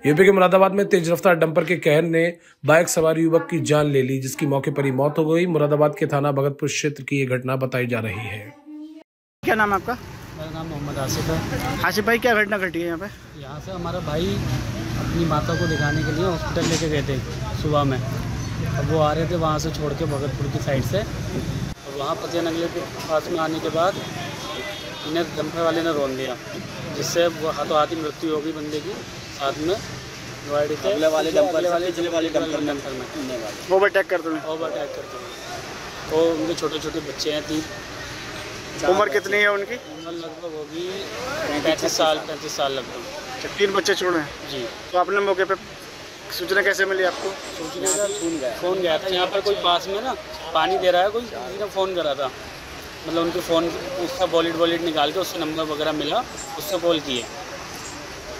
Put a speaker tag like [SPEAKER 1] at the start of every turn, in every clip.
[SPEAKER 1] UP के मुरादाबाद में तेज रफ्तार डंपर के कहर ने बाइक सवार युवक की जान ले ली, जिसकी मौके पर ही मौत हो गई। मुरादाबाद के थाना भगतपुर क्षेत्र की ये घटना बताई जा रही है।
[SPEAKER 2] क्या नाम है आपका?
[SPEAKER 3] मेरा नाम मोहम्मद आसिफ है।
[SPEAKER 2] आसिफ भाई, क्या घटना घटी है यहाँ पे?
[SPEAKER 3] यहाँ से हमारा भाई अपनी माता को दिखाने के लिए हॉस्पिटल लेके गए थे सुबह में। अब वो आ रहे थे वहाँ से छोड़ के भगतपुर की साइड से, और वहाँ पतिया नगले के पास में आने के बाद इन्हें डंपर वाले ने रोक दिया, जिससे वो हाथों हाथ ही मृत्यु हो गई बंदे की। साथ में
[SPEAKER 2] ओवरटेक करते हैं।
[SPEAKER 3] तो उनके छोटे छोटे बच्चे हैं, 3।
[SPEAKER 2] उम्र कितनी है उनकी?
[SPEAKER 3] उम्र लगभग होगी 35 साल लगभग।
[SPEAKER 2] 3 बच्चे छोड़े हैं
[SPEAKER 3] जी।
[SPEAKER 2] तो आपने मौके पे सूचना कैसे मिली आपको?
[SPEAKER 3] सूचना का फ़ोन गया था। यहाँ पर कोई पास में ना पानी दे रहा है, कोई किसी ने फ़ोन करा था, मतलब उनके फ़ोन उसका वॉलेट निकाल के उससे नंबर वगैरह मिला, उससे कॉल किए।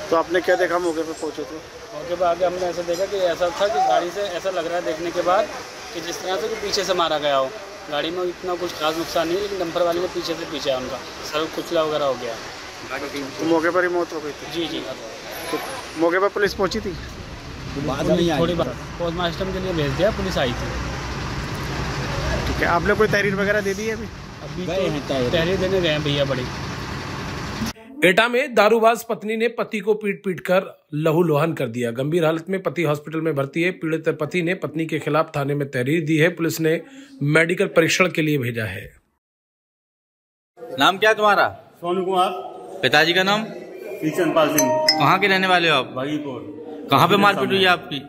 [SPEAKER 2] तो आपने क्या देखा मौके पे पहुँचे तो?
[SPEAKER 3] मौके पर आके हमने ऐसा देखा कि ऐसा था कि गाड़ी से ऐसा लग रहा है देखने के बाद कि जिस तरह से कि पीछे से मारा गया हो। गाड़ी में इतना कुछ खास नुकसान नहीं, लेकिन डंपर वाले में पीछे से पीछे उनका सर कुचला वगैरह हो गया।
[SPEAKER 2] तो मौके पर ही मौत हो गई थी?
[SPEAKER 3] जी।
[SPEAKER 2] तो मौके पर पुलिस पहुँची थी?
[SPEAKER 3] थोड़ी बार पोस्टमार्टम के लिए भेज दिया, पुलिस आई थी।
[SPEAKER 2] ठीक है, आपने कोई तहरीर वगैरह दे दी है अभी?
[SPEAKER 3] तहरीर देने गए हैं भैया बड़ी।
[SPEAKER 1] एटा में दारूबाज पत्नी ने पति को पीट कर लहूलुहान कर दिया। गंभीर हालत में पति हॉस्पिटल में भर्ती है। पीड़ित पति ने पत्नी के खिलाफ थाने में तहरीर दी है। पुलिस ने मेडिकल परीक्षण के लिए भेजा है।
[SPEAKER 4] नाम क्या है तुम्हारा?
[SPEAKER 5] सोनू कुमार।
[SPEAKER 4] पिताजी का नाम?
[SPEAKER 5] चंदपाल सिंह।
[SPEAKER 4] कहाँ के रहने वाले हो आप?
[SPEAKER 5] भागीपुर।
[SPEAKER 4] कहाँ पे मारपीट हुई है आपकी?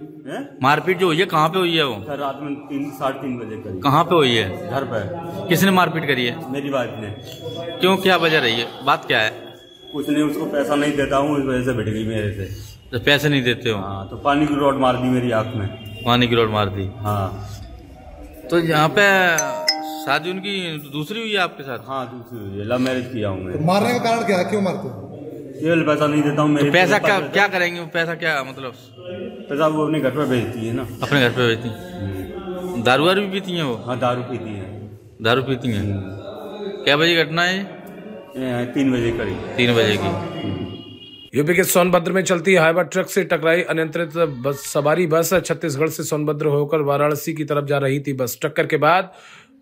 [SPEAKER 4] मारपीट जो हुई है कहाँ पे हुई है वो?
[SPEAKER 5] सर रात में 3-3:30 बजे करीब।
[SPEAKER 4] कहाँ पे हुई है?
[SPEAKER 5] घर पर।
[SPEAKER 4] किसने मारपीट करी है?
[SPEAKER 5] मेरी वाइफ ने।
[SPEAKER 4] क्यों, क्या वजह रही है? बात क्या है?
[SPEAKER 5] कुछ नहीं, उसको पैसा नहीं देता हूँ, इस वजह से भिड़ गई मेरे से।
[SPEAKER 4] तो पैसे नहीं देते हो?
[SPEAKER 5] हाँ, तो पानी की रोड मार दी मेरी आँख में।
[SPEAKER 4] पानी की रोड मार दी?
[SPEAKER 5] हाँ।
[SPEAKER 4] तो यहाँ पे शादी उनकी दूसरी हुई है आपके साथ?
[SPEAKER 5] हाँ, दूसरी हुई है, लव मैरिज किया हूँ मैं।
[SPEAKER 6] तो मारने का कारण क्या है, क्यों मारते हो?
[SPEAKER 5] केवल पैसा नहीं देता हूँ।
[SPEAKER 4] तो पैसा क्या करेंगे? पैसा क्या मतलब?
[SPEAKER 5] पैसा वो अपने घर पे भेजती है ना।
[SPEAKER 4] अपने घर पे भेजती? दारू वारू भी पीती हैं वो?
[SPEAKER 5] हाँ, दारू पीती है।
[SPEAKER 4] दारू पीती हैं। क्या बजे घटना है?
[SPEAKER 5] 3 बजे करीब।
[SPEAKER 4] 3 बजे की।
[SPEAKER 1] यूपी के सोनभद्र में चलती हाइवा ट्रक से टकराई अनियंत्रित सवारी बस। छत्तीसगढ़ से सोनभद्र होकर वाराणसी की तरफ जा रही थी बस। टक्कर के बाद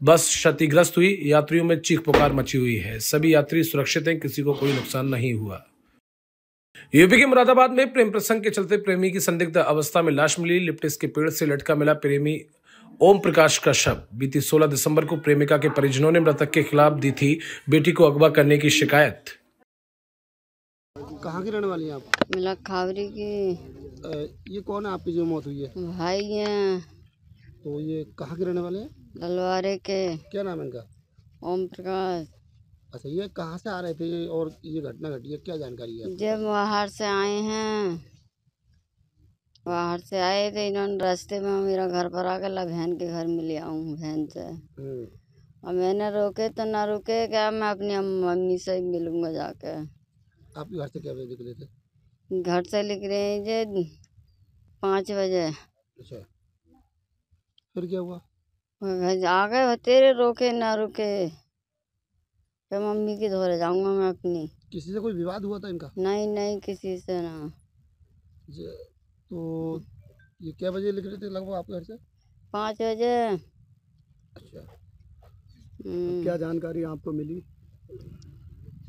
[SPEAKER 1] बस क्षतिग्रस्त हुई। यात्रियों में चीख पुकार मची हुई है। सभी यात्री सुरक्षित हैं, किसी को कोई नुकसान नहीं हुआ। यूपी के मुरादाबाद में प्रेम प्रसंग के चलते प्रेमी की संदिग्ध अवस्था में लाश मिली। लिप्टिस के पेड़ से लटका मिला प्रेमी ओम प्रकाश का शव। बीती 16 दिसंबर को प्रेमिका के परिजनों ने मृतक के खिलाफ दी थी बेटी को अगवा करने की शिकायत।
[SPEAKER 2] कहाँ की रहने वाली हैं आप?
[SPEAKER 7] मिला खावरी की।
[SPEAKER 2] ये कौन है आपकी जो मौत हुई है?
[SPEAKER 7] भाई हैं।
[SPEAKER 2] तो ये कहाँ के रहने वाले हैं?
[SPEAKER 7] ललवारे के।
[SPEAKER 2] क्या नाम है इनका?
[SPEAKER 7] ओम प्रकाश।
[SPEAKER 2] अच्छा, ये कहाँ से आ रहे थे और ये घटना घटी है, क्या जानकारी है?
[SPEAKER 7] जब बाहर से आए हैं, बाहर से आए थे, इन्होंने रास्ते में मेरा घर पर आकर बहन के घर में ले आऊँ बहन से। और मैंने रोके तो ना रुके, क्या मैं अपनी मम्मी से मिलूंगा जाके।
[SPEAKER 2] आपके घर से क्या बजे निकले थे?
[SPEAKER 7] घर से निकले जे 5 बजे।
[SPEAKER 2] अच्छा, फिर क्या हुआ?
[SPEAKER 7] आ गए तेरे, रोके ना रुके, फिर मम्मी की धोरे जाऊंगा मैं अपनी।
[SPEAKER 2] किसी से कोई विवाद हुआ था इनका?
[SPEAKER 7] नहीं, किसी से ना।
[SPEAKER 2] तो ये क्या बजे निकले थे लगभग आपके घर से?
[SPEAKER 7] 5 बजे।
[SPEAKER 2] अच्छा, तो क्या जानकारी आपको मिली?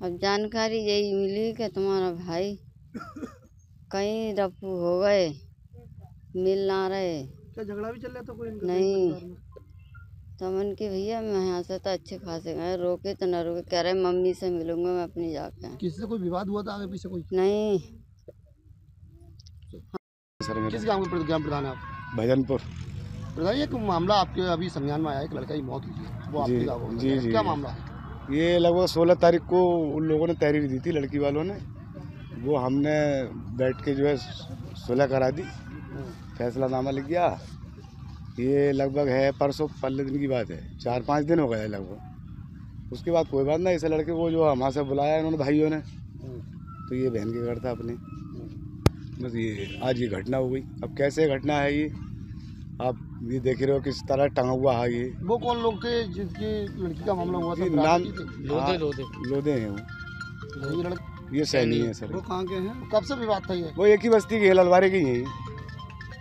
[SPEAKER 7] अब जानकारी यही मिली कि तुम्हारा भाई कहीं रफू हो गए, मिल ना रहे।
[SPEAKER 2] क्या झगड़ा भी चल रहा था कोई इनका?
[SPEAKER 7] नहीं, तो मन के भैया मैं यहाँ से तो अच्छे खासे गए, रोके तो ना रोके, कह रहे मम्मी से मिलूंगा मैं अपनी जाके।
[SPEAKER 2] किसी से कोई विवाद हुआ था आगे पीछे कोई?
[SPEAKER 7] नहीं।
[SPEAKER 2] किस गांव के प्रधान है आप?
[SPEAKER 6] भजनपुर।
[SPEAKER 2] प्रधान, एक मामला आपके अभी संज्ञान में आया, एक लड़का की मौत हुई है, वो आपके गाँव में।
[SPEAKER 6] जी,
[SPEAKER 2] क्या मामला है?
[SPEAKER 6] ये लगभग 16 तारीख को उन लोगों ने तहरीर दी थी, लड़की वालों ने। वो हमने बैठ के जो है सुलह करा दी, फैसलानामा लिख गया। ये लगभग है परसों पहले दिन की बात है, 4-5 दिन हो गए लगभग। उसके बाद कोई बात नहीं, इसे लड़के को जो हमारे से बुलाया इन्होंने भाइयों ने, तो ये बहन के घर था अपने, बस ये आज ये घटना हो गई। अब कैसे घटना है ये आप ये देख रहे हो, किस तरह टंगा हुआ है ये।
[SPEAKER 2] वो कौन लोग थे जिसकी लड़की का मामला हुआ था?
[SPEAKER 6] नाम
[SPEAKER 3] लोधे
[SPEAKER 6] लोधे हैं वो।
[SPEAKER 2] ये लड़का
[SPEAKER 6] ये सही नहीं है सर।
[SPEAKER 2] वो कहाँ के हैं? कब से विवाद था ये?
[SPEAKER 6] वो एक ही बस्ती की है, ललवारे की ही।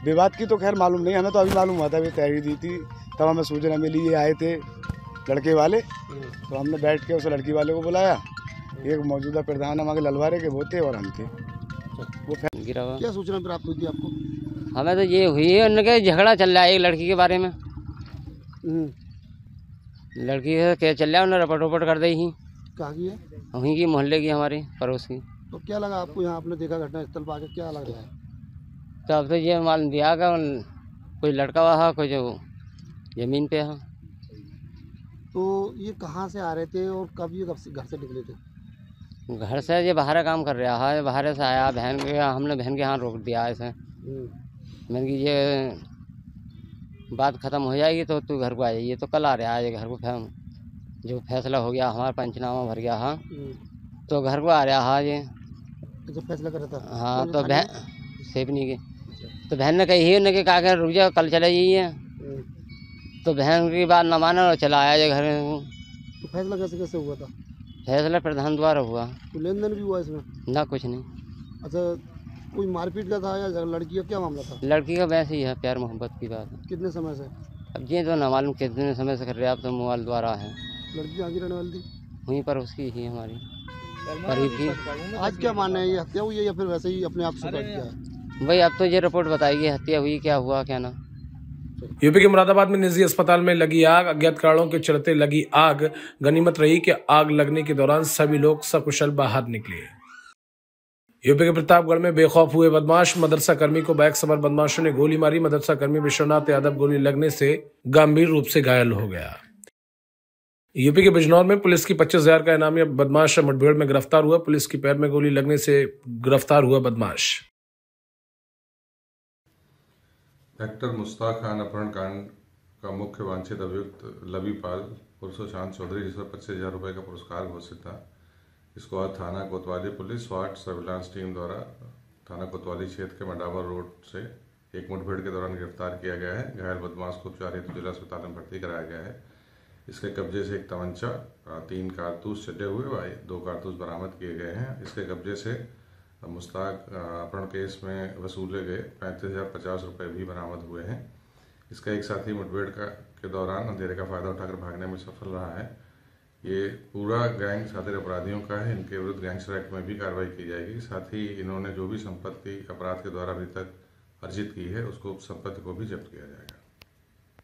[SPEAKER 6] विवाद की तो खैर मालूम नहीं, हमें तो अभी मालूम हुआ था, वे तैयारी दी थी तब हमें सूचना मिली। ये आए थे लड़के वाले, तो हमने बैठ के उस लड़की वाले को बुलाया। एक मौजूदा प्रधान हमारे ललवारे के वो थे और हम थे। वो
[SPEAKER 3] गिरा हुआ।
[SPEAKER 2] क्या सूचना प्राप्त हुई थी आपको?
[SPEAKER 3] हमें तो ये हुई है, उनके झगड़ा चल रहा है एक लड़की के बारे में। लड़की से क्या चल रहा है, उन्होंने रपट वपट कर दी ही।
[SPEAKER 2] कहाँ की है?
[SPEAKER 3] वहीं की, मोहल्ले की, हमारी पड़ोस की।
[SPEAKER 2] तो क्या लगा आपको यहाँ आपने देखा घटना स्थल पर आके, क्या लग रहा है?
[SPEAKER 3] तो अब तो ये मालूम दिया कि कोई लड़का वहाँ कोई जो जमीन पे है।
[SPEAKER 2] तो ये कहाँ से आ रहे थे और कब ये घर से निकले थे?
[SPEAKER 3] घर से ये बाहर काम कर रहा है, बाहर से आया बहन के, हमने बहन के यहाँ रोक दिया ऐसे। मैंने कि ये बात ख़त्म हो जाएगी तो तू घर को आ जाइए, तो कल आ रहा है ये घर को। जो फैसला हो गया हमारा, पंचनामा भर गया। हाँ, तो घर को आ रहा है ये।
[SPEAKER 2] जो फैसला कर रहा था?
[SPEAKER 3] हाँ, तो बहन सेपनी की, तो बहन ने कही उन्हें कि कहा रुक जाओ, कल चले जाइए। तो बहन की बात न माना और चला आया ये घर।
[SPEAKER 2] तो फैसला कैसे कैसे हुआ था?
[SPEAKER 3] फैसला प्रधान द्वारा हुआ।
[SPEAKER 2] तो लेन देन भी हुआ इसमें?
[SPEAKER 3] ना, कुछ नहीं।
[SPEAKER 2] अच्छा, कोई मारपीट का था या लड़की का क्या मामला था?
[SPEAKER 3] लड़की का वैसे ही है, प्यार मोहब्बत की बात है।
[SPEAKER 2] कितने समय से?
[SPEAKER 3] अब ये तो ना मालूम कितने समय से कर रहे, आप तो मोबाइल द्वारा है।
[SPEAKER 2] लड़की आगे रहने वाली थी?
[SPEAKER 3] वहीं पर उसकी ही हमारी करीब की।
[SPEAKER 2] आज क्या मानना है, ये हत्या हुई है या फिर वैसे ही अपने आप सुसाइड किया है?
[SPEAKER 3] भाई अब तो ये रिपोर्ट बताएगी हत्या हुई, क्या हुआ क्या ना।
[SPEAKER 1] यूपी के मुरादाबाद में निजी अस्पताल में लगी आग, अज्ञात कारणों के चलते लगी आग। गनीमत रही कि आग लगने के दौरान सभी लोग सकुशल बाहर निकले। यूपी के प्रतापगढ़ में बेखौफ हुए बदमाश, मदरसा कर्मी को बाइक सवार बदमाशों ने गोली मारी। मदरसा कर्मी विश्वनाथ यादव गोली लगने से गंभीर रूप से घायल हो गया। यूपी के बिजनौर में पुलिस की 25,000 का इनामी बदमाश मुठभेड़ में गिरफ्तार हुआ। पुलिस की पैर में गोली लगने से गिरफ्तार हुआ बदमाश।
[SPEAKER 8] एक्टर मुश्ताक खान अपहरण कांड का मुख्य वांछित अभियुक्त लबी पाल उर्फ शांत चौधरी, जिस पर 25,000 रुपये का पुरस्कार घोषित था, इसको आज थाना कोतवाली पुलिस स्वाट सर्विलांस टीम द्वारा थाना कोतवाली क्षेत्र के मडावर रोड से एक मुठभेड़ के दौरान गिरफ्तार किया गया है। घायल बदमाश को उपचार हेतु जिला अस्पताल में भर्ती कराया गया है। इसके कब्जे से एक तमंचा, 3 कारतूस चले हुए, 2 कारतूस बरामद किए गए हैं। इसके कब्जे से मुश्ताक अपहरण केस में वसूले गए 35,050 रुपये भी बरामद हुए हैं। इसका एक साथी मुठभेड़ के दौरान अंधेरे का फायदा उठाकर भागने में सफल रहा है। ये पूरा गैंग शातिर अपराधियों का है। इनके विरुद्ध गैंगस्टर एक्ट में भी कार्रवाई की जाएगी। साथ ही इन्होंने जो भी संपत्ति अपराध के द्वारा अभी तक अर्जित की है, उसको संपत्ति को भी जब्त किया जाएगा।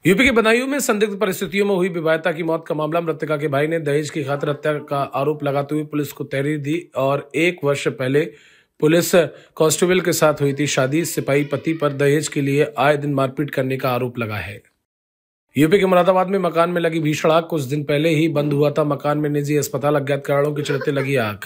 [SPEAKER 1] यूपी के बदायूं में संदिग्ध परिस्थितियों में हुई विवाहिता की मौत का मामला। मृतका के भाई ने दहेज की खातिर हत्या का आरोप लगाते हुए पुलिस को तहरीर दी और 1 वर्ष पहले पुलिस कांस्टेबल के साथ हुई थी शादी। सिपाही पति पर दहेज के लिए आए दिन मारपीट करने का आरोप लगा है। यूपी के मुरादाबाद में मकान में लगी भीषण आग। कुछ दिन पहले ही बंद हुआ था मकान में निजी अस्पताल, अज्ञात कारणों के चलते लगी आग।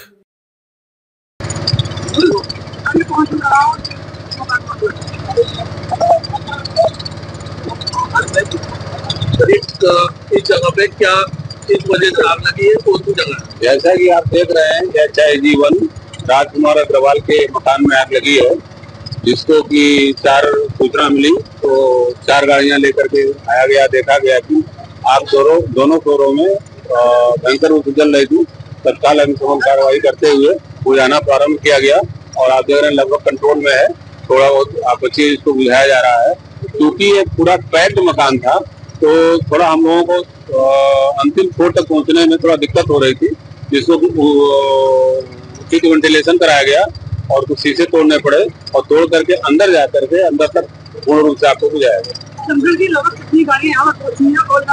[SPEAKER 9] इस जगह पे क्या इस वजह से आग लगी है, कौन सी जगह? जैसा कि आप देख रहे हैं, जय जीवन राजकुमार अग्रवाल के मकान में आग लगी है, जिसको कि 4 सूचना मिली तो 4 गाड़ियां लेकर के आया गया। देखा गया कि आग दोनों फ्लोरों में भयंकर रूप से जल रही थी। तत्काल अग्निशमन कार्रवाई करते हुए बुझाना प्रारंभ किया गया और आप देख रहे हैं लगभग कंट्रोल में है। थोड़ा बहुत आपसी इसको बुझाया जा रहा है। क्योंकि ये पूरा पैक्ड मकान था तो थोड़ा हम लोगों को अंतिम फ्लोर तक पहुंचने में थोड़ा दिक्कत हो रही थी, जिसको उचित वेंटिलेशन कराया गया और कुछ शीशे तोड़ने पड़े और तोड़ करके अंदर जा करके अंदर तक पूर्ण रूप से आपको बुझाया गया। कितनी गाड़ियां यहाँ पहुंची हैं और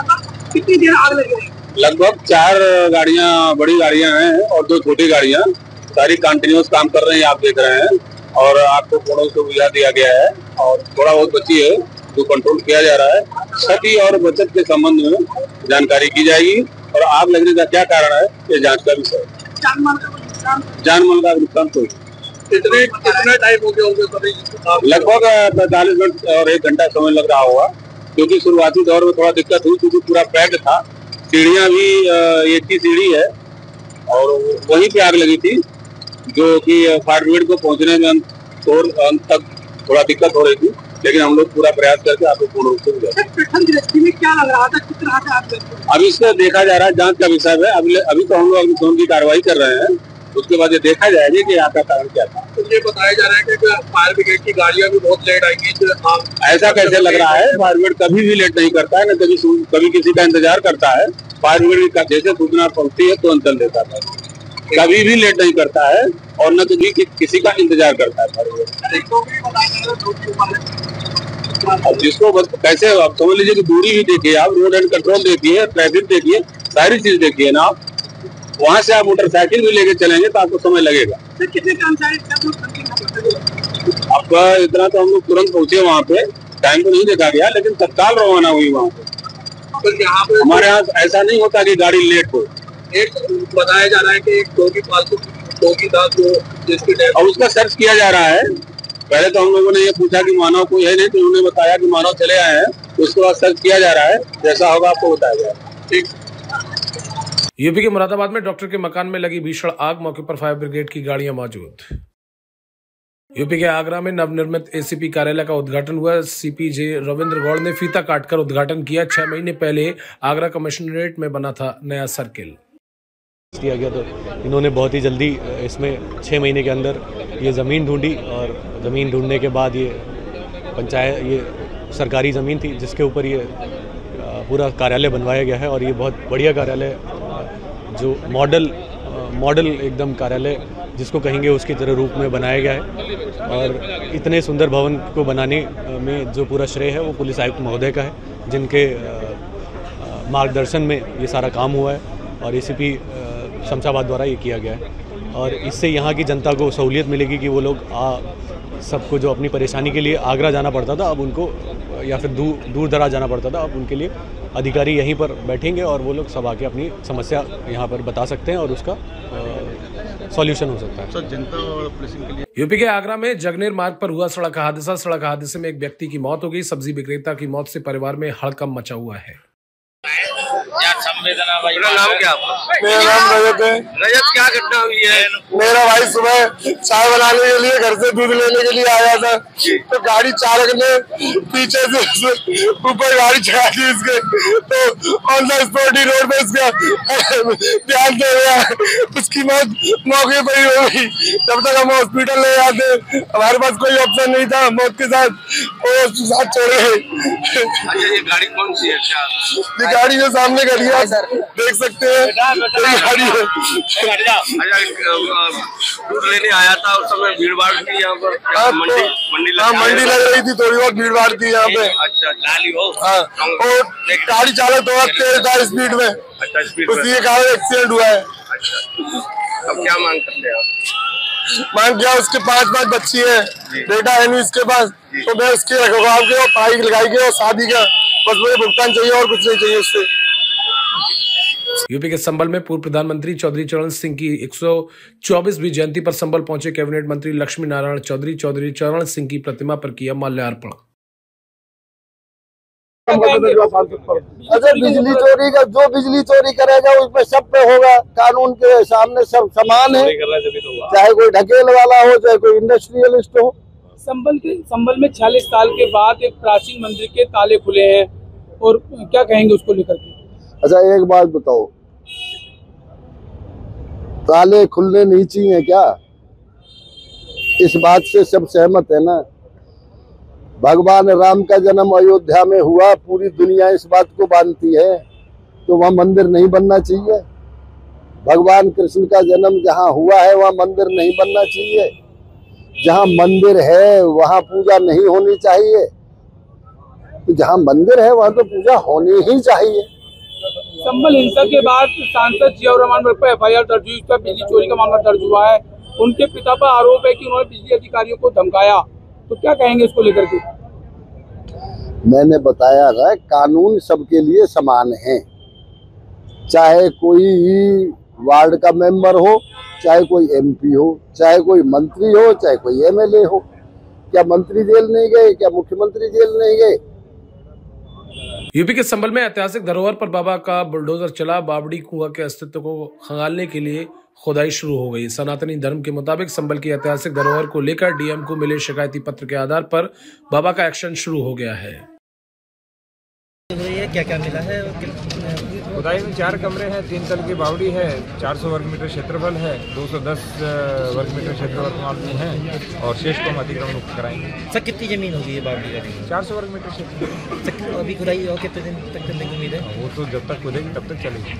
[SPEAKER 9] कितनी देर आग लगी? लगभग 4 गाड़ियां बड़ी गाड़ियां हैं और 2 छोटी गाड़ियां, सारी कंटिन्यूस काम कर रही हैं। आप देख रहे हैं और आपको पूर्ण रूप से बुझा दिया गया है और थोड़ा बहुत बची है जो कंट्रोल किया जा रहा है। क्षति और बचत के संबंध में जानकारी की जाएगी और आग लगने का क्या कारण है ये जांच का विषय है। जानमाल का नुकसान कोई। कितने टाइम हो गया होगा? लगभग 45 मिनट और 1 घंटा समय लग रहा होगा, क्योंकि शुरुआती दौर में थोड़ा दिक्कत हुई क्योंकि पूरा पैक्ड था। सीढ़ियां भी एक ही सीढ़ी है और वहीं पे आग लगी थी, जो कि फायर ब्रिगेड को पहुंचने में अंत तक थोड़ा दिक्कत हो रही थी, लेकिन हम लोग पूरा प्रयास करके आपको पूर्ण रूप से क्या लग रहा था, किस तरह से अभी इसको देखा जा रहा है, जांच का विषय है। अभी तो हम लोग अग्निशमन की कार्रवाई कर रहे हैं उसके बाद ये देखा जाएगा कि यहाँ का कारण क्या था।
[SPEAKER 10] तो ये बताया जा रहा है कि फायर ब्रिगेड की गाड़ियां भी बहुत लेट आएंगी।
[SPEAKER 9] ऐसा कैसे लग रहा है? फायर ब्रिगेड कभी भी लेट नहीं करता है, न कभी किसी का इंतजार करता है। फायर ब्रिगेड का जैसे सूचना पहुंचती है तुरंत चल देता है, कभी भी लेट नहीं करता है और न कभी किसी का इंतजार करता है फायर ब्रिगेड। अब जिसको कैसे आप समझ लीजिए कि दूरी भी देखिए, आप रोड एंड कंट्रोल देखिए, ट्रैफिक देखिए, सारी चीज देखिए ना आप। वहाँ से आप मोटरसाइकिल भी लेके चलेंगे तो आपको समय लगेगा।
[SPEAKER 10] कितने कर्मचारी
[SPEAKER 9] अब इतना तो हम लोग तुरंत पहुंचे वहाँ पे, टाइम तो नहीं देखा गया, लेकिन तत्काल रवाना हुई वहाँ पे।
[SPEAKER 10] तो यहाँ पे
[SPEAKER 9] हमारे यहाँ ऐसा नहीं होता कि गाड़ी लेट हो।
[SPEAKER 10] एक बताया जा रहा है कि एक डॉगी पालतू डॉगी था जो जिसकी
[SPEAKER 9] और उसका सर्च किया जा रहा है। पहले तो हम लोगों ने ये पूछा कि मानव कोई है नहीं, तो उन्होंने बताया कि मानव चले आए हैं। उसके बाद सर्च किया जा रहा है, जैसा होगा आपको बताया जाएगा। ठीक।
[SPEAKER 1] यूपी के मुरादाबाद में डॉक्टर के मकान में लगी भीषण आग, मौके पर फायर ब्रिगेड की गाड़ियां मौजूद। यूपी के आगरा में नवनिर्मित एसीपी कार्यालय का उद्घाटन हुआ। सीपी जे रविंद्र गौड़ ने फीता काटकर उद्घाटन किया। 6 महीने पहले आगरा कमिश्नरेट में बना था नया सर्किल
[SPEAKER 11] किया गया, तो इन्होंने बहुत ही जल्दी इसमें 6 महीने के अंदर ये ज़मीन ढूंढी और ज़मीन ढूंढने के बाद ये पंचायत, ये सरकारी ज़मीन थी जिसके ऊपर ये पूरा कार्यालय बनवाया गया है। और ये बहुत बढ़िया कार्यालय, जो मॉडल एकदम कार्यालय जिसको कहेंगे उसकी तरह रूप में बनाया गया है। और इतने सुंदर भवन को बनाने में जो पूरा श्रेय है वो पुलिस आयुक्त महोदय का है, जिनके मार्गदर्शन में ये सारा काम हुआ है और एसीपी शमशाबाद द्वारा ये किया गया है। और इससे यहाँ की जनता को सहूलियत मिलेगी कि वो लोग सबको जो अपनी परेशानी के लिए आगरा जाना पड़ता था, अब उनको या फिर दूर दराज जाना पड़ता था, अब उनके लिए अधिकारी यहीं पर बैठेंगे और वो लोग सब आके अपनी समस्या यहाँ पर बता सकते हैं और उसका सॉल्यूशन हो सकता है।
[SPEAKER 10] सर, जनता और पुलिसिंग के लिए
[SPEAKER 1] यूपी के आगरा में जगनेर मार्ग पर हुआ सड़क हादसा। सड़क हादसे में एक व्यक्ति की मौत हो गई। सब्जी विक्रेता की मौत से परिवार में हड़कंप मचा हुआ है।
[SPEAKER 10] मेरा नाम क्या आपका?
[SPEAKER 6] मेरा नाम रजत है।
[SPEAKER 10] रजत, क्या घटना हुई है?
[SPEAKER 6] मेरा भाई सुबह चाय बनाने के लिए घर से दूध लेने के लिए आया था, तो गाड़ी चालक ने पीछे से ऊपर गाड़ी चढ़ा दी इसके, तो on the spot he road पे इसका ध्यान दे गया, उसकी मौत मौके पर ही हो गई। जब तक हम हॉस्पिटल ले जाते हमारे पास कोई ऑप्शन नहीं था, मौत के साथ छोड़े।
[SPEAKER 10] अच्छा, ये गाड़ी कौन सी है?
[SPEAKER 6] ये गाड़ी जो सामने खड़ी है देख सकते हैं, गाड़ी है।
[SPEAKER 10] दूध लेने आया था, उस समय भीड़ भाड़ थी यहाँ पर,
[SPEAKER 6] मंडी लग रही थी, थोड़ी बहुत भीड़ भाड़ थी यहाँ पे।
[SPEAKER 10] अच्छा, गाली हो।
[SPEAKER 6] हाँ, और गाड़ी चालक थोड़ा तेज था स्पीड में।
[SPEAKER 10] अच्छा, स्पीड में
[SPEAKER 6] उसकी कारण एक्सीडेंट हुआ है।
[SPEAKER 10] अच्छा, अब क्या मांग करते हैं आप?
[SPEAKER 6] मांग किया, उसके 5 बच्ची है, बेटा है नहीं उसके पास, तो मैं उसके रखवाव के और पढ़ाई लिखाई के और शादी का बस मुझे भुगतान चाहिए और कुछ नहीं चाहिए उससे।
[SPEAKER 1] यूपी के संभल में पूर्व प्रधानमंत्री चौधरी चरण सिंह की 124वीं जयंती पर संभल पहुंचे कैबिनेट मंत्री लक्ष्मी नारायण चौधरी। चौधरी चरण सिंह की प्रतिमा पर किया माल्यार्पण।
[SPEAKER 2] अच्छा, बिजली चोरी का जो बिजली चोरी करेगा उसमें सब पे होगा, कानून के सामने सब समान है, चाहे कोई ढकेल वाला हो चाहे कोई इंडस्ट्रियलिस्ट हो।
[SPEAKER 12] संभल में 46 साल के बाद एक प्राचीन मंदिर के ताले खुले हैं, और क्या कहेंगे उसको लेकर के?
[SPEAKER 2] अच्छा, एक बात बताओ, ताले खुलने नहीं चाहिए क्या? इस बात से सब सहमत है ना? भगवान राम का जन्म अयोध्या में हुआ, पूरी दुनिया इस बात को मानती है, तो वहाँ मंदिर नहीं बनना चाहिए? भगवान कृष्ण का जन्म जहाँ हुआ है वहाँ मंदिर नहीं बनना चाहिए? जहाँ मंदिर है वहाँ पूजा नहीं होनी चाहिए? तो जहाँ मंदिर है वहाँ तो पूजा होनी ही चाहिए।
[SPEAKER 12] संभल हिंसा के बाद सांसद जियाउर रहमान पर FIR दर्ज हुई, उसका बिजली चोरी का मामला दर्ज हुआ है। उनके पिता पर आरोप है कि उन्होंने बिजली अधिकारियों को धमकाया, तो क्या कहेंगे इसको लेकर के?
[SPEAKER 2] मैंने बताया था, कानून सबके लिए समान है, चाहे कोई वार्ड का मेंबर हो, चाहे कोई MP हो, चाहे कोई मंत्री हो, चाहे कोई MLA हो। क्या मंत्री जेल नहीं गए? क्या मुख्यमंत्री जेल नहीं गए?
[SPEAKER 1] यूपी के संभल में ऐतिहासिक धरोहर पर बाबा का बुलडोजर चला। बावड़ी कुआं के अस्तित्व को खंगालने के लिए खुदाई शुरू हो गई। सनातनी धर्म के मुताबिक संभल की ऐतिहासिक धरोहर को लेकर DM को मिले शिकायती पत्र के आधार पर बाबा का एक्शन शुरू हो गया है।
[SPEAKER 13] क्या क्या मिला है? खुदाई में 4 कमरे हैं, 3 तल की बावड़ी है, 400 वर्ग मीटर क्षेत्रफल है, 210 वर्ग मीटर क्षेत्रफल में है और शेष को हम अतिक्रमण मुक्त कराएंगे।
[SPEAKER 14] सर कितनी जमीन होगी ये बावड़ी वाली?
[SPEAKER 13] 400 वर्ग मीटर क्षेत्र।
[SPEAKER 14] अभी खुदाई और कितने दिन तक चलने की उम्मीद है?
[SPEAKER 13] वो तो जब तक खुदेगी तब तक चलेगी।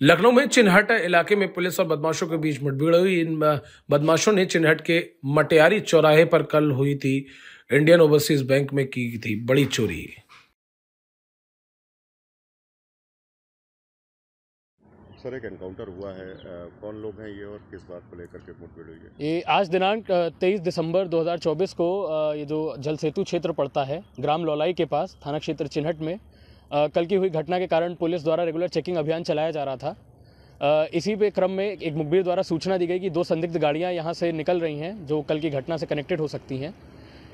[SPEAKER 1] लखनऊ में चिन्हट इलाके में पुलिस और बदमाशों के बीच मुठभेड़ हुई। इन बदमाशों ने चिन्हट के मटियारी चौराहे पर कल हुई थी इंडियन ओवरसीज बैंक में की थी बड़ी चोरी।
[SPEAKER 15] सर एक एनकाउंटर हुआ है, कौन लोग हैं ये और किस बात को लेकर के मुठभेड़ हुई है?
[SPEAKER 16] ये आज दिनांक 23 दिसंबर 2024 को ये जो जल सेतु क्षेत्र पड़ता है ग्राम लौलाई के पास थाना क्षेत्र चिन्हट में कल की हुई घटना के कारण पुलिस द्वारा रेगुलर चेकिंग अभियान चलाया जा रहा था। इसी पे क्रम में एक मुखबिर द्वारा सूचना दी गई कि 2 संदिग्ध गाड़ियां यहां से निकल रही हैं जो कल की घटना से कनेक्टेड हो सकती हैं।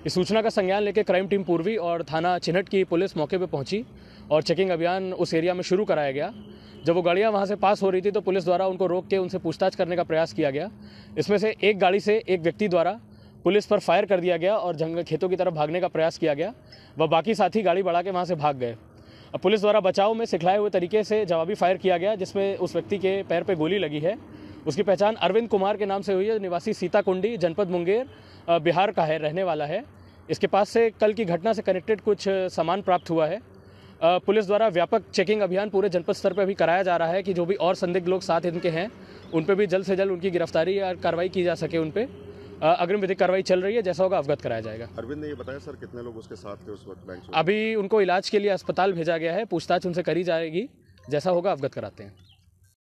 [SPEAKER 16] इस सूचना का संज्ञान लेकर क्राइम टीम पूर्वी और थाना चिन्हट की पुलिस मौके पर पहुंची और चेकिंग अभियान उस एरिया में शुरू कराया गया। जब वो गाड़ियाँ वहाँ से पास हो रही थी तो पुलिस द्वारा उनको रोक के उनसे पूछताछ करने का प्रयास किया गया। इसमें से एक गाड़ी से एक व्यक्ति द्वारा पुलिस पर फायर कर दिया गया और जंगल खेतों की तरफ भागने का प्रयास किया गया। वह बाकी साथी गाड़ी बढ़ा के वहाँ से भाग गए। अब पुलिस द्वारा बचाव में सिखलाए हुए तरीके से जवाबी फायर किया गया जिसमें उस व्यक्ति के पैर पे गोली लगी है। उसकी पहचान अरविंद कुमार के नाम से हुई है, निवासी सीताकुंडी जनपद मुंगेर बिहार का है, रहने वाला है। इसके पास से कल की घटना से कनेक्टेड कुछ सामान प्राप्त हुआ है। पुलिस द्वारा व्यापक चेकिंग अभियान पूरे जनपद स्तर पर भी कराया जा रहा है कि जो भी और संदिग्ध लोग साथ इनके हैं उन पर भी जल्द से जल्द उनकी गिरफ्तारी या कार्रवाई की जा सके। उन पर अग्रिम विधिक कार्रवाई चल रही है, जैसा होगा अवगत कराया जाएगा।
[SPEAKER 15] अरविंद ने ये बताया सर कितने लोग उसके साथ थे उस वक्त बैंक से?
[SPEAKER 16] अभी उनको इलाज के लिए अस्पताल भेजा गया है, पूछताछ उनसे करी जाएगी, जैसा होगा अवगत कराते हैं।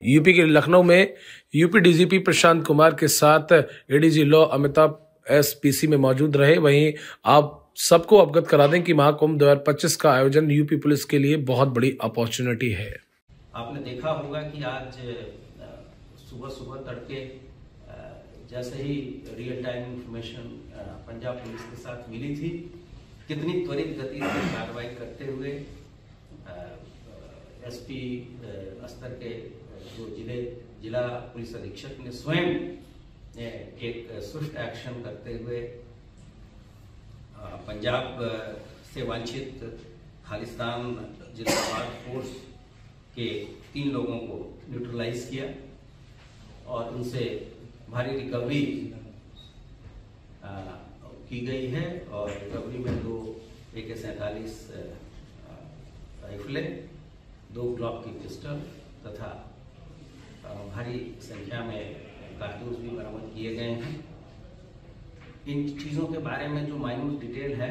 [SPEAKER 1] यूपी के लखनऊ में यूपी डीजीपी प्रशांत कुमार के साथ एडीजी लॉ अमिताभ एसपीसी में मौजूद रहे। वहीं आप सबको अवगत करा दें कि महाकुंभ 2025 का आयोजन यूपी पुलिस के लिए बहुत बड़ी अपॉर्चुनिटी है।
[SPEAKER 17] आपने देखा होगा कि आज सुबह सुबह तड़के जैसे ही real time information Punjab police के साथ मिली थी, कितनी त्वरित गति से कार्रवाई करते हुए एसपी स्तर के जो जिला पुलिस अधीक्षक ने स्वयं एक स्विफ्ट एक्शन करते हुए पंजाब से वांछित खालिस्तान जिंदाबाद फोर्स के 3 लोगों को न्यूट्रलाइज किया और उनसे भारी रिकवरी की गई है। और रिकवरी में 2 AK-47 राइफलें, 2 ग्लॉक की पिस्टल तथा भारी संख्या में कारतूस भी बरामद किए गए हैं। इन चीज़ों के बारे में जो माइन्यूट डिटेल है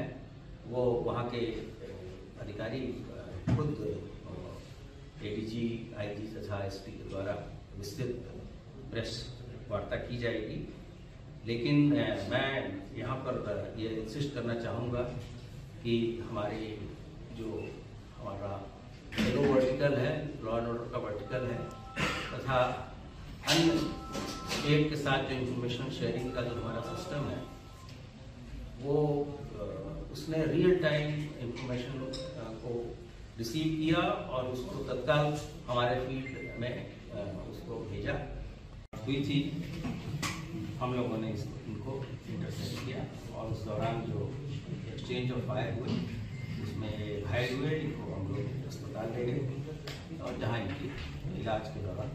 [SPEAKER 17] वो वहाँ के अधिकारी खुद एडीजी, आईजी तथा एसपी के द्वारा विस्तृत प्रेस वार्ता की जाएगी। लेकिन मैं यहाँ पर ये इंसिस्ट करना चाहूँगा कि हमारा येलो वर्टिकल है, लॉ एंड ऑर्डर का वर्टिकल है तथा अन्य स्टेट के साथ जो इंफॉर्मेशन शेयरिंग का जो हमारा सिस्टम है वो उसने रियल टाइम इंफॉर्मेशन को रिसीव किया और उसको तत्काल हमारे फील्ड में उसको भेजा हुई थी। हम लोगों ने इनको इंटरसेप्ट किया और उस दौरान जो एक्सचेंज ऑफ फायर हुए उसमें घायल हुए, इनको हम लोग अस्पताल ले गए और जहाँ इनकी इलाज के दौरान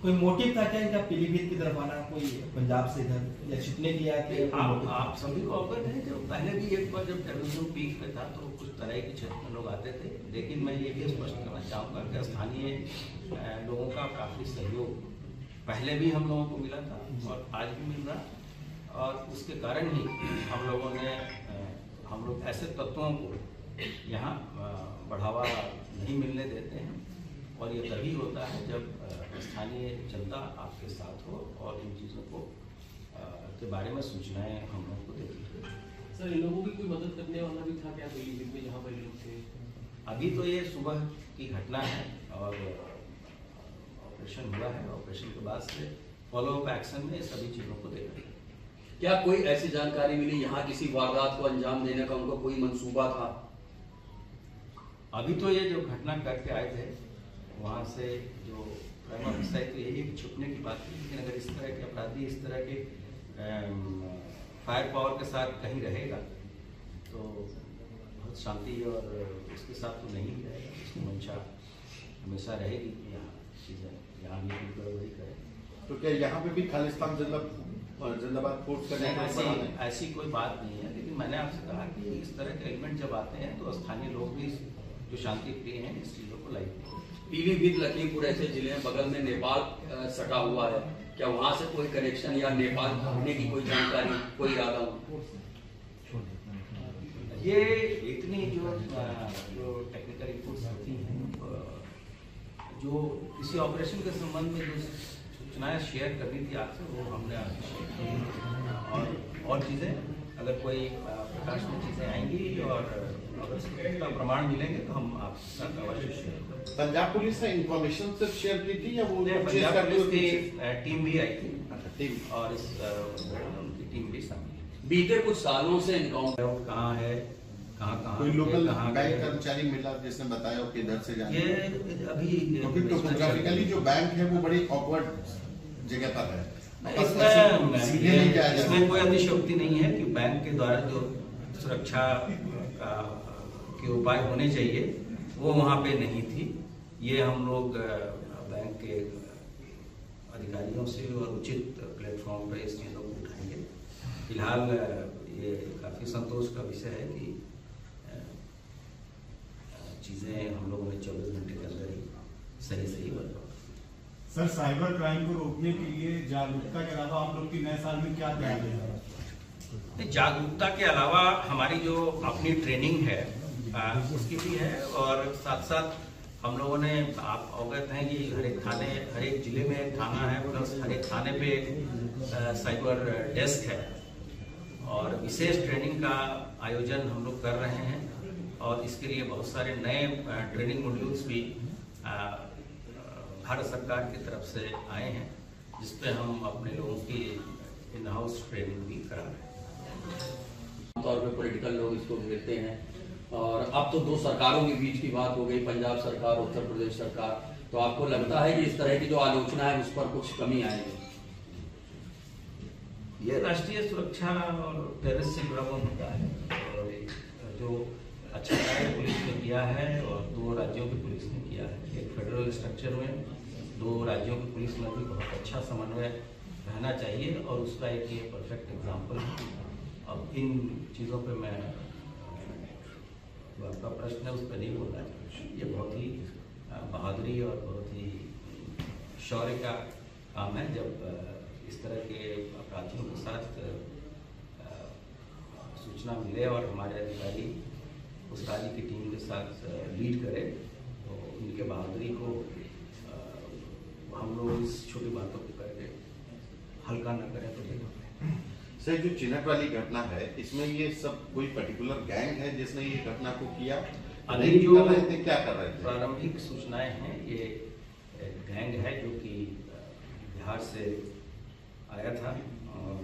[SPEAKER 14] कोई मोटिव था क्या इनका पीलीभीत की तरफ आना, कोई पंजाब से इधर या छिपने की?
[SPEAKER 17] आप सभी को अवगत है, जब पहले भी एक बार जब टेररिज्म पीक पे था तो कुछ तरह के क्षेत्र में लोग आते थे। लेकिन मैं ये भी स्पष्ट करना चाहूँगा कि स्थानीय लोगों का काफ़ी सहयोग पहले भी हम लोगों को मिला था और आज भी मिल रहा, और उसके कारण ही हम लोग ऐसे तत्वों को यहाँ बढ़ावा नहीं मिलने देते हैं। और ये तभी होता है जब स्थानीय जनता आपके साथ हो और इन चीज़ों को के बारे में सूचनाएं हम लोग को देती है।
[SPEAKER 18] सर, इन लोगों की कोई मदद करने वाला भी था क्या पीलीभीत में जहाँ पर लोग थे?
[SPEAKER 17] अभी तो ये सुबह की घटना है और ऑपरेशन हुआ है। ऑपरेशन के बाद से फॉलो अप एक्शन में सभी चीज़ों को देखा है।
[SPEAKER 18] क्या कोई ऐसी जानकारी मिली यहाँ किसी वारदात को अंजाम देने का उनका कोई मंसूबा था?
[SPEAKER 17] अभी तो ये जो घटना करके आए थे वहाँ से जो तो यही छुपने की बात थी। लेकिन अगर इस तरह के अपराधी इस तरह के फायर पावर के साथ कहीं रहेगा तो हो बहुत शांति और उसके साथ तो नहीं जाएगा। उसकी मंशा हमेशा रहेगी कि यहाँ चीज़ें यहाँ भी गड़बड़ी करें।
[SPEAKER 19] तो क्या यहाँ पे भी खालिस्तान जिंदाबाद फोर्स का
[SPEAKER 17] ऐसी कोई बात नहीं है, लेकिन मैंने आपसे कहा कि इस तरह के एलिमेंट जब आते हैं तो स्थानीय लोग भी जो शांति प्रिय हैं इस चीज़ों को लाइक करें।
[SPEAKER 18] पीलीभीत लखीमपुर ऐसे जिले हैं बगल में नेपाल सटा हुआ है, क्या वहाँ से कोई कनेक्शन या नेपाल भागने की कोई जानकारी, कोई इरादा हो?
[SPEAKER 17] ये इतनी जो टेक्निकल इनपुट्स होती हैं, जो किसी ऑपरेशन के संबंध में जो सूचनाएं शेयर करनी थी आपसे, वो हमने आपसे शेयर की। और चीज़ें अगर कोई प्रकाश में चीज़ें आएंगी और अगर उसका प्रमाण मिलेंगे तो हम आपके साथ अवश्य शेयर करेंगे।
[SPEAKER 19] पंजाब पुलिस ने इंफॉर्मेशन सिर्फ शेयर की थी या वो
[SPEAKER 17] पंजाब पुलिस की टीम भी आई थी और इस उनकी टीम भी शामिल।
[SPEAKER 18] बीते कुछ सालों से
[SPEAKER 17] इनकाउंटर कहाँ है, कहाँ
[SPEAKER 19] कोई लोकल बैंक कर्मचारी मिला जिसने बताया कि इधर से जाने
[SPEAKER 17] ये अभी
[SPEAKER 19] क्योंकि टोपोग्राफिकली जो बैंक है वो बड़ी ऑकवर्ड जगह पर है।
[SPEAKER 17] इसमें कोई अतिशयोक्ति नहीं है कि बैंक के द्वारा जो सुरक्षा के उपाय होने चाहिए वो वहाँ पे नहीं थी। ये हम लोग बैंक के अधिकारियों से और उचित प्लेटफॉर्म पर इस चीज़ों को उठाएंगे। फिलहाल ये काफ़ी संतोष का विषय है कि चीज़ें हम लोगों ने 24 घंटे के अंदर ही सही बता।
[SPEAKER 20] सर, साइबर क्राइम को रोकने के लिए जागरूकता के अलावा आप लोग की नए साल में क्या तैयारी है?
[SPEAKER 17] जागरूकता के अलावा हमारी जो अपनी ट्रेनिंग है उसकी भी है, और साथ साथ हम लोगों ने, आप अवगत हैं कि हर एक जिले में एक थाना है, प्लस हर एक थाने पे साइबर डेस्क है, और विशेष ट्रेनिंग का आयोजन हम लोग कर रहे हैं। और इसके लिए बहुत सारे नए ट्रेनिंग मॉड्यूल्स भी भारत सरकार की तरफ से आए हैं, जिसपे हम अपने लोगों की इन हाउस ट्रेनिंग भी करा रहे हैं।
[SPEAKER 18] आमतौर पर पॉलिटिकल लोग इसको घेरते हैं, और अब तो दो सरकारों के बीच की बात हो गई, पंजाब सरकार, उत्तर प्रदेश सरकार, तो आपको लगता है कि इस तरह की जो आलोचना है उस पर कुछ कमी आएगी?
[SPEAKER 17] ये राष्ट्रीय सुरक्षा और टेररिस्ट से जुड़ा हुआ मुद्दा है, और जो अच्छा कार्य पुलिस ने किया है और 2 राज्यों की पुलिस ने किया है। एक फेडरल स्ट्रक्चर में 2 राज्यों की पुलिस में भी बहुत अच्छा समन्वय रहना चाहिए, और उसका एक ये परफेक्ट एग्जाम्पल है। अब इन चीज़ों पे मैं, जो आपका प्रश्न है उस पर नहीं बोलना चाहिए। ये बहुत ही बहादुरी और बहुत ही शौर्य का काम है जब इस तरह के अपराधियों के साथ सूचना मिले और हमारे अधिकारी उस राज्य की टीम के साथ लीड करे, तो उनके बहादुरी को हम लोग इस छोटी बातों को करके हल्का न करें तो ठीक।
[SPEAKER 19] सर, जो चिन्हट वाली घटना है, इसमें ये सब कोई पर्टिकुलर गैंग है जिसने ये घटना को किया?
[SPEAKER 17] अभी जो
[SPEAKER 19] क्या कर रहे थे?
[SPEAKER 17] प्रारंभिक सूचनाएं हैं, ये गैंग है जो कि बिहार से आया था, और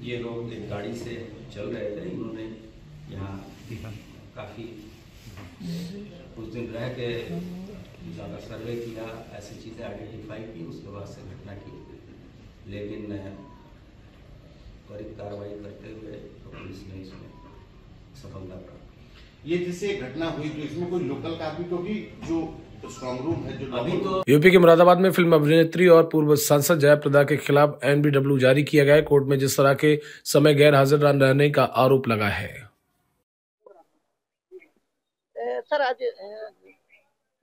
[SPEAKER 17] ये लोग एक गाड़ी से चल रहे थे। इन्होंने यहाँ काफ़ी कुछ दिन रह के ज़्यादा सर्वे किया, ऐसी चीज़ें आइडेंटिफाई की, उसके बाद से घटना की, लेकिन त्वरित कार्रवाई करते हुए तो पुलिस ने इसमें सफलता प्राप्त।
[SPEAKER 19] ये जिससे घटना हुई तो इसमें कोई लोकल का भी तो भी जो स्ट्रॉन्ग रूम है जो
[SPEAKER 17] अभी तो
[SPEAKER 1] यूपी के मुरादाबाद में फिल्म अभिनेत्री और पूर्व सांसद जयाप्रदा के खिलाफ NBW जारी किया गया है। कोर्ट में जिस तरह के समय गैर हाजिर रहने का आरोप लगा है।
[SPEAKER 21] सर, आज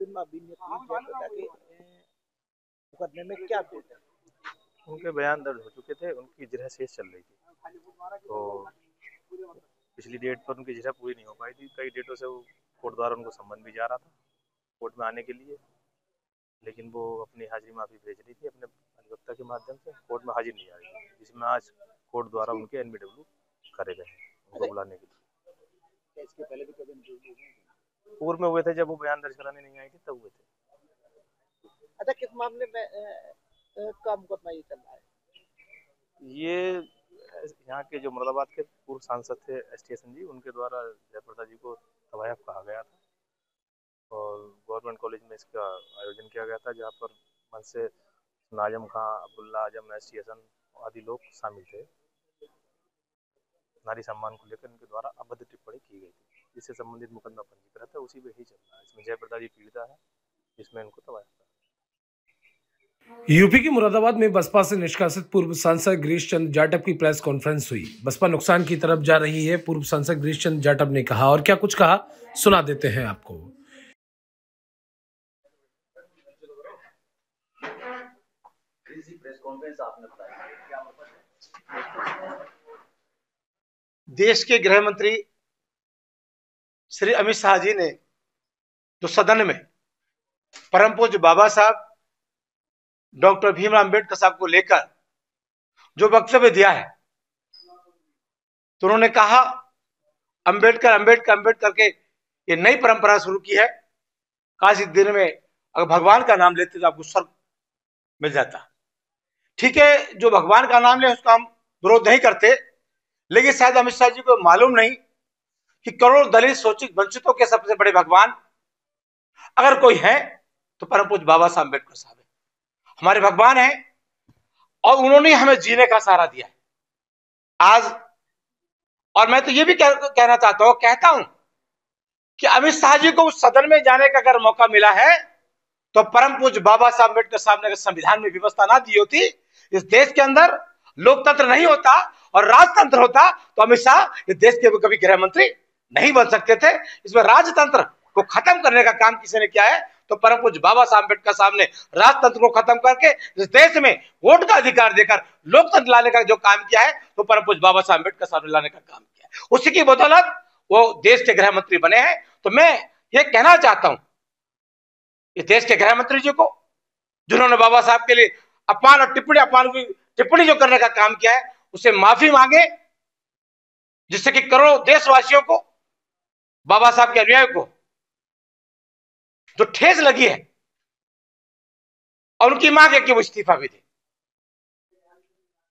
[SPEAKER 21] फिल्म अभिनेत्री जयाप्रदा के मुकदमे में क्या अपडेट है?
[SPEAKER 22] उनके बयान दर्ज हो चुके थे, उनकी जिरह शेष चल रही थी, तो पिछली डेट पर उनकी जिरह पूरी नहीं हो पाई थी। कई डेटों से वो कोर्ट द्वारा उनको सम्मन भी जा रहा था कोर्ट में आने के लिए, लेकिन वो अपनी हाजिरी माफी भेज रही थी अपने अधिवक्ता के माध्यम से, कोर्ट में हाजिर नहीं आ रही थी, जिसमें आज कोर्ट द्वारा उनके NBW करे गए उनको बुलाने के लिए।
[SPEAKER 21] इसके पहले भी कभी
[SPEAKER 22] पूर्व में हुए थे, जब वो बयान दर्ज कराने नहीं आई थी तब हुए थे।
[SPEAKER 21] अच्छा, किस मामले में का मुकदमा ये चल रहा है?
[SPEAKER 22] ये यहाँ के जो मुरादाबाद के पूर्व सांसद थे STSN जी, उनके द्वारा जयाप्रदा जी को तवायफ कहा गया था, और गवर्नमेंट कॉलेज में इसका आयोजन किया गया था, जहाँ पर मन से नाजम खां, अब्दुल्ला आजम, STSN आदि लोग शामिल थे। नारी सम्मान को लेकर इनके द्वारा अभद्र टिप्पणी की गई थी, जिससे संबंधित मुकदमा पंजीकृत है, उसी में ही चल रहा है। इसमें जयप्रदा जी पीड़िता है, जिसमें इनको तबाह।
[SPEAKER 1] यूपी के मुरादाबाद में बसपा से निष्कासित पूर्व सांसद गिरीश चंद्र जाटव की प्रेस कॉन्फ्रेंस हुई। बसपा नुकसान की तरफ जा रही है, पूर्व सांसद गिरीश चंद्र जाटव ने कहा। और क्या कुछ कहा, सुना देते हैं आपको।
[SPEAKER 21] देश के गृह मंत्री श्री अमित शाह जी ने जो सदन में परम पूज्य बाबा साहब डॉक्टर भीमराव अम्बेडकर साहब को लेकर जो वक्तव्य दिया है, तो उन्होंने कहा अम्बेडकर अम्बेडकर अम्बेडकर के ये नई परंपरा शुरू की है। काश इस दिन में अगर भगवान का नाम लेते तो आपको स्वर्ग मिल जाता। ठीक है, जो भगवान का नाम ले उसका हम विरोध नहीं करते, लेकिन शायद अमित शाह जी को मालूम नहीं कि करोड़ों दलित शोषित वंचितों के सबसे बड़े भगवान अगर कोई है तो परम पूज्य बाबा साहब अम्बेडकर साहब है, हमारे भगवान हैं, और उन्होंने हमें जीने का सहारा दिया है आज। और मैं तो ये भी कहना चाहता हूं, कहता हूं कि अमित शाह जी को उस सदन में जाने का अगर मौका मिला है तो परम पूज्य बाबा साहब अम्बेडकर साहब ने अगर संविधान में व्यवस्था ना दी होती, इस देश के अंदर लोकतंत्र नहीं होता और राजतंत्र होता, तो अमित शाह इस देश के कभी गृह मंत्री नहीं बन सकते थे। इसमें राजतंत्र को खत्म करने का काम किसी ने किया है तो परम पूज्य बाबा साहब अम्बेडकर साहब ने राजतंत्र को खत्म करके इस देश में वोट का अधिकार देकर लोकतंत्र लाने का जो काम किया है, तो परम पूज्य बाबा साहब अम्बेडकर साहब ने लाने का काम किया है। उसी की बदौलत वो देश के गृह मंत्री बने हैं। तो मैं ये कहना चाहता हूं इस देश के गृह मंत्री जी को, जिन्होंने बाबा साहब के लिए अपमान और टिप्पणी जो करने का काम किया है, उसे माफी मांगे, जिससे कि करोड़ों देशवासियों को, बाबा साहब के अनुयायियों को जो ठेस लगी है, और उनकी मांग है कि वो इस्तीफा भी दे।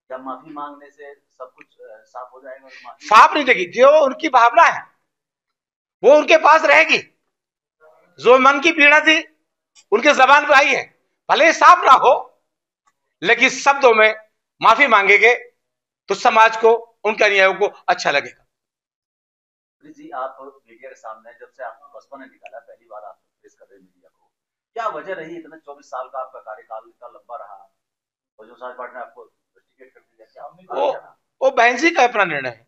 [SPEAKER 4] क्या माफी मांगने से सब कुछ साफ हो जाएगा?
[SPEAKER 21] साफ नहीं देगी, जो उनकी भावना है वो उनके पास रहेगी। जो मन की पीड़ा थी उनके जबान पर आई है, भले ही साफ ना हो, लेकिन शब्दों में माफी मांगेंगे तो समाज को, उनके अनुयायियों को अच्छा लगेगा।
[SPEAKER 4] जी, आप मीडिया के सामने जब से आपको बसपा ने निकाला, पहली बार आप फेस कर रहे हैं मीडिया को, क्या वजह रही? इतना 24 साल का आपका कार्यकाल इतना लंबा रहा, बहुजन समाज पार्टी ने आपको टिकट कर दिया, क्या आपने?
[SPEAKER 21] वो बहन जी का अपना निर्णय है।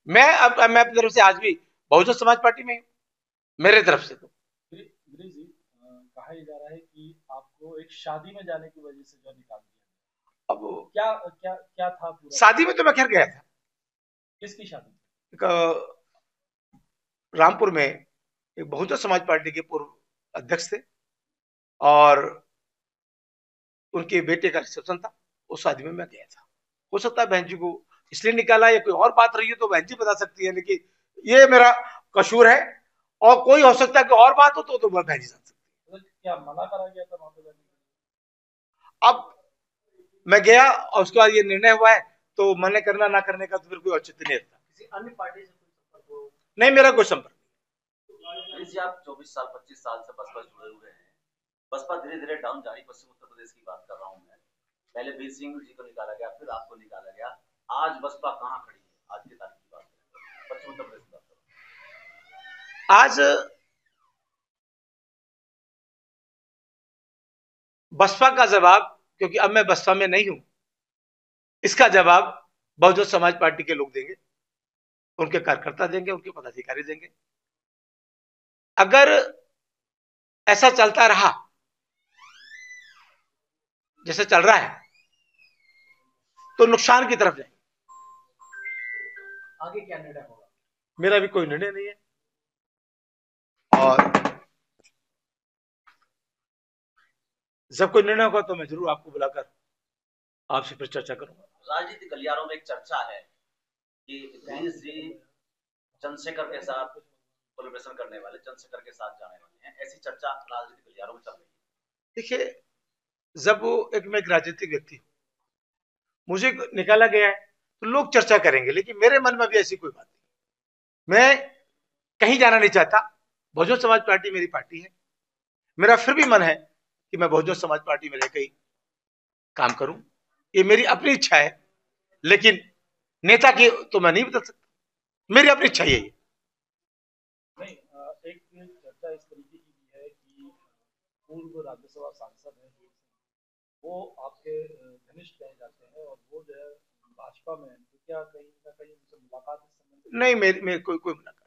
[SPEAKER 21] मैं अपनी तरफ से आज भी बहुजन समाज पार्टी में हूं, मेरे तरफ से। तो
[SPEAKER 5] गिरीश जी, कहा जा रहा है कि आपको एक शादी में जाने की वजह से जो निकाल दिया, अब क्या था पूरा?
[SPEAKER 21] शादी में तो मैं खैर गया था।
[SPEAKER 5] किसकी शादी?
[SPEAKER 21] रामपुर में एक बहुजन समाज पार्टी के पूर्व अध्यक्ष थे और उनके बेटे का रिसेप्शन था, उस शादी में मैं गया था। हो सकता है बहन जी को इसलिए निकाला या कोई और बात रही है तो बहन जी बता सकती है, लेकिन ये मेरा कसूर है। और कोई हो सकता है कि और बात हो तो बहन जी जान सकती है।
[SPEAKER 5] क्या मना करा गया था वहां पे?
[SPEAKER 21] अब मैं गया और उसके बाद ये निर्णय हुआ है, तो मना करना ना करने का तो फिर कोई औचित्य नहीं रहता।
[SPEAKER 4] किसी अन्य पार्टी से
[SPEAKER 21] नहीं, मेरा कोई संपर्क
[SPEAKER 4] नहीं। आप 24 साल 25 साल से बसपा जुड़े हुए हैं, बसपा धीरे धीरे डाउन जा रही। पश्चिम उत्तर प्रदेश की बात कर रहा हूं मैं, पहले वीर सिंह जी को निकाला गया, फिर आपको निकाला गया, आज बसपा कहां खड़ी है? आज की तारीख की बात करें, पश्चिम उत्तर प्रदेश की बात करें,
[SPEAKER 21] आज बसपा का जवाब, क्योंकि अब मैं बसपा में नहीं हूं, इसका जवाब बहुजन समाज पार्टी के लोग देंगे, उनके कार्यकर्ता देंगे, उनके पदाधिकारी देंगे। अगर ऐसा चलता रहा जैसे चल रहा है तो नुकसान की तरफ जाएंगे।
[SPEAKER 4] आगे क्या निर्णय होगा?
[SPEAKER 21] मेरा भी कोई निर्णय नहीं है, और जब कोई निर्णय होगा तो मैं जरूर आपको बुलाकर आपसे फिर चर्चा करूंगा।
[SPEAKER 4] राजनीतिक गलियारों में एक चर्चा है कि गिरीश जी चंद्रशेखर के साथ कोलैबोरेशन करने वाले, चंद्रशेखर के साथ जाने वाले हैं, ऐसी चर्चा राजनीतिक गलियारों में चल रही है।
[SPEAKER 21] देखिए, जब मैं एक राजनीतिक व्यक्ति हूं, मुझे निकाला गया है तो लोग चर्चा करेंगे, लेकिन मेरे मन में भी ऐसी कोई बात नहीं। मैं कहीं जाना नहीं चाहता, बहुजन समाज पार्टी मेरी पार्टी है। मेरा फिर भी मन है कि मैं बहुजन समाज पार्टी में रहकर ही काम करूं, ये मेरी अपनी इच्छा है। लेकिन नेता की तो मैं नहीं बदल सकता, मेरी अपनी इच्छा यही है।
[SPEAKER 5] नहीं, एक चर्चा इस तरीके की भी है कि पूर्व राज्यसभा सांसद हैं वो आपके घनिष्ठ कहे जाते हैं और वो जो है भाजपा में, तो क्या कहीं ना कहीं उनसे मुलाकात इस संबंध?
[SPEAKER 21] नहीं, मेरी कोई मुलाकात।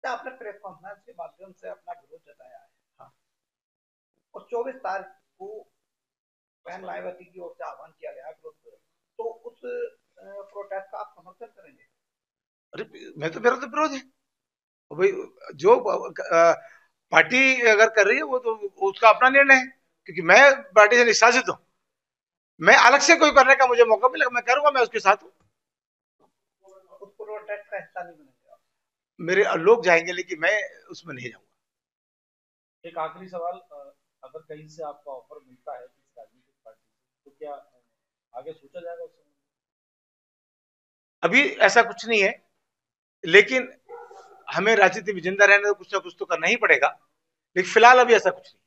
[SPEAKER 3] आपने प्रेस कॉन्फ्रेंस के माध्यम से अपना विरोध जताया है, हाँ, और 24 तारीख को बहन मायावती की ओर से आह्वान किया गया विरोध, तो उस प्रोटेस्ट का आप समर्थन करेंगे?
[SPEAKER 21] अरे मैं तो, मेरा तो विरोध है भाई, जो पार्टी अगर कर रही है वो तो उसका अपना निर्णय है, क्योंकि मैं पार्टी से निष्कासित हूँ। मैं अलग से कोई करने का मुझे मौका मिलेगा मैं करूंगा, मैं उसके साथ हूँ।
[SPEAKER 3] उस प्रोटेस्ट का हिस्सा नहीं बनेगा?
[SPEAKER 21] मेरे लोग जाएंगे लेकिन मैं उसमें नहीं जाऊंगा।
[SPEAKER 5] एक आखिरी सवाल, अगर कहीं से आपका ऑफर मिलता है किसी राजनीतिक पार्टी से, तो क्या आगे सोचा जाएगा उसमें?
[SPEAKER 21] अभी ऐसा कुछ नहीं है, लेकिन हमें राजनीति में जिंदा रहने तो कुछ ना कुछ तो करना ही पड़ेगा, लेकिन फिलहाल अभी ऐसा कुछ नहीं।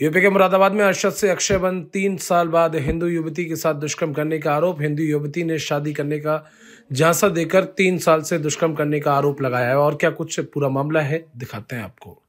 [SPEAKER 1] यूपी के मुरादाबाद में अरशद से अक्षय बंद, 3 साल बाद हिंदू युवती के साथ दुष्कर्म करने का आरोप। हिंदू युवती ने शादी करने का झांसा देकर 3 साल से दुष्कर्म करने का आरोप लगाया है। और क्या कुछ पूरा मामला है, दिखाते हैं आपको।